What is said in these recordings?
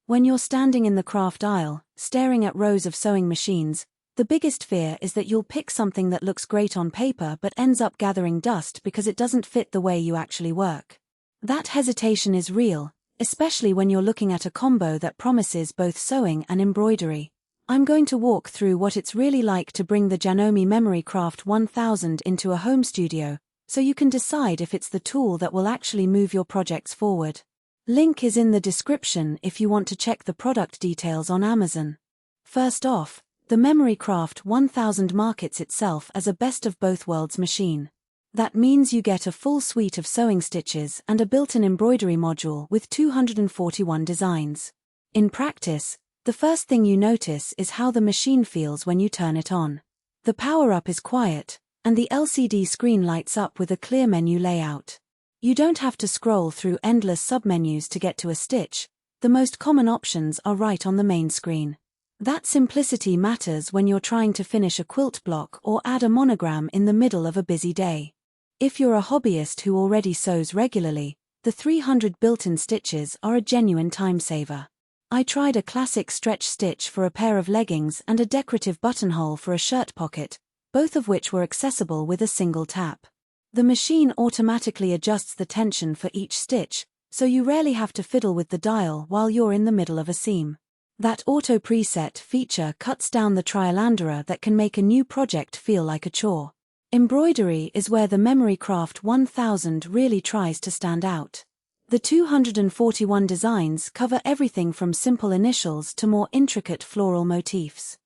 When you're standing in the craft aisle, staring at rows of sewing machines, the biggest fear is that you'll pick something that looks great on paper but ends up gathering dust because it doesn't fit the way you actually work. That hesitation is real, especially when you're looking at a combo that promises both sewing and embroidery. I'm going to walk through what it's really like to bring the Janome Memory Craft 1000 into a home studio, so you can decide if it's the tool that will actually move your projects forward. Link is in the description if you want to check the product details on Amazon. First off, the Memory Craft 1000 markets itself as a best of both worlds machine. That means you get a full suite of sewing stitches and a built-in embroidery module with 241 designs. In practice, the first thing you notice is how the machine feels when you turn it on. The power-up is quiet, and the LCD screen lights up with a clear menu layout. You don't have to scroll through endless submenus to get to a stitch. The most common options are right on the main screen. That simplicity matters when you're trying to finish a quilt block or add a monogram in the middle of a busy day. If you're a hobbyist who already sews regularly, the 300 built-in stitches are a genuine time saver. I tried a classic stretch stitch for a pair of leggings and a decorative buttonhole for a shirt pocket, both of which were accessible with a single tap. The machine automatically adjusts the tension for each stitch, so you rarely have to fiddle with the dial while you're in the middle of a seam. That auto preset feature cuts down the trialanderer that can make a new project feel like a chore. Embroidery is where the Memory Craft 1000 really tries to stand out. The 241 designs cover everything from simple initials to more intricate floral motifs.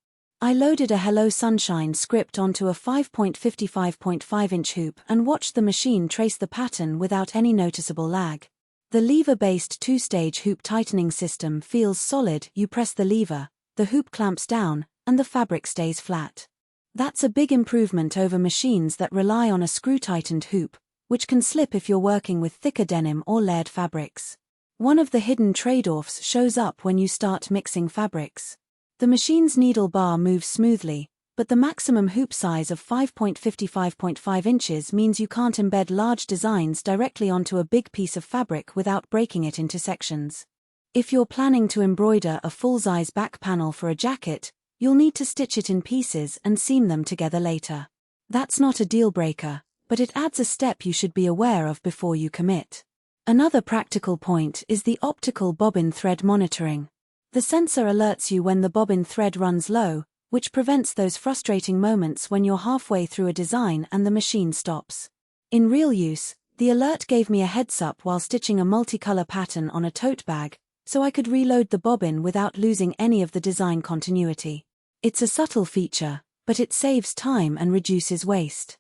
I loaded a Hello Sunshine script onto a 5.55.5-inch hoop and watched the machine trace the pattern without any noticeable lag. The lever-based two-stage hoop tightening system feels solid. You press the lever, the hoop clamps down, and the fabric stays flat. That's a big improvement over machines that rely on a screw-tightened hoop, which can slip if you're working with thicker denim or layered fabrics. One of the hidden trade-offs shows up when you start mixing fabrics. The machine's needle bar moves smoothly, but the maximum hoop size of 5.55.5 inches means you can't embed large designs directly onto a big piece of fabric without breaking it into sections. If you're planning to embroider a full-size back panel for a jacket, you'll need to stitch it in pieces and seam them together later. That's not a deal-breaker, but it adds a step you should be aware of before you commit. Another practical point is the optical bobbin thread monitoring. The sensor alerts you when the bobbin thread runs low, which prevents those frustrating moments when you're halfway through a design and the machine stops. In real use, the alert gave me a heads-up while stitching a multicolor pattern on a tote bag, so I could reload the bobbin without losing any of the design continuity. It's a subtle feature, but it saves time and reduces waste.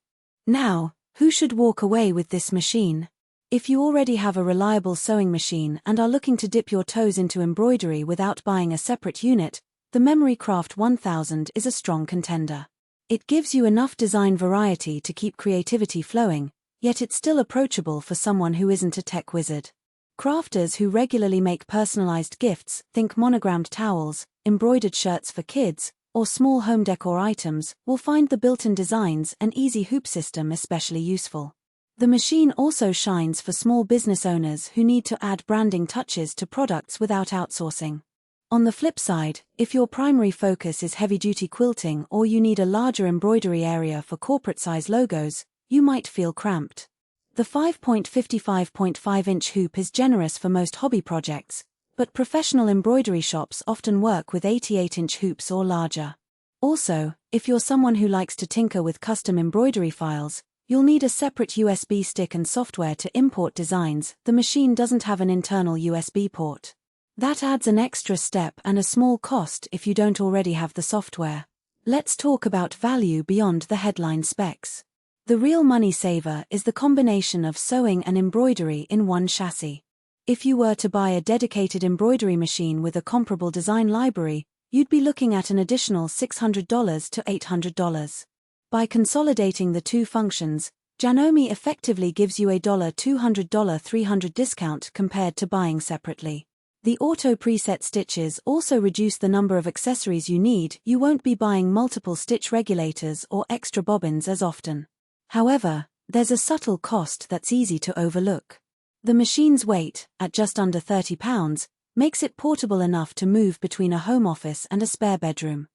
Now, who should walk away with this machine? If you already have a reliable sewing machine and are looking to dip your toes into embroidery without buying a separate unit, the Memory Craft 1000 is a strong contender. It gives you enough design variety to keep creativity flowing, yet it's still approachable for someone who isn't a tech wizard. Crafters who regularly make personalized gifts, think monogrammed towels, embroidered shirts for kids, or small home decor items, will find the built-in designs and easy hoop system especially useful. The machine also shines for small business owners who need to add branding touches to products without outsourcing. On the flip side, if your primary focus is heavy-duty quilting or you need a larger embroidery area for corporate-size logos, you might feel cramped. The 5.55.5-inch hoop is generous for most hobby projects, but professional embroidery shops often work with 88-inch hoops or larger. Also, if you're someone who likes to tinker with custom embroidery files, you'll need a separate USB stick and software to import designs. The machine doesn't have an internal USB port. That adds an extra step and a small cost if you don't already have the software. Let's talk about value beyond the headline specs. The real money saver is the combination of sewing and embroidery in one chassis. If you were to buy a dedicated embroidery machine with a comparable design library, you'd be looking at an additional $600 to $800. By consolidating the two functions, Janome effectively gives you a $200 $300 discount compared to buying separately. The auto preset stitches also reduce the number of accessories you need. You won't be buying multiple stitch regulators or extra bobbins as often. However, there's a subtle cost that's easy to overlook. The machine's weight, at just under 30 pounds, makes it portable enough to move between a home office and a spare bedroom.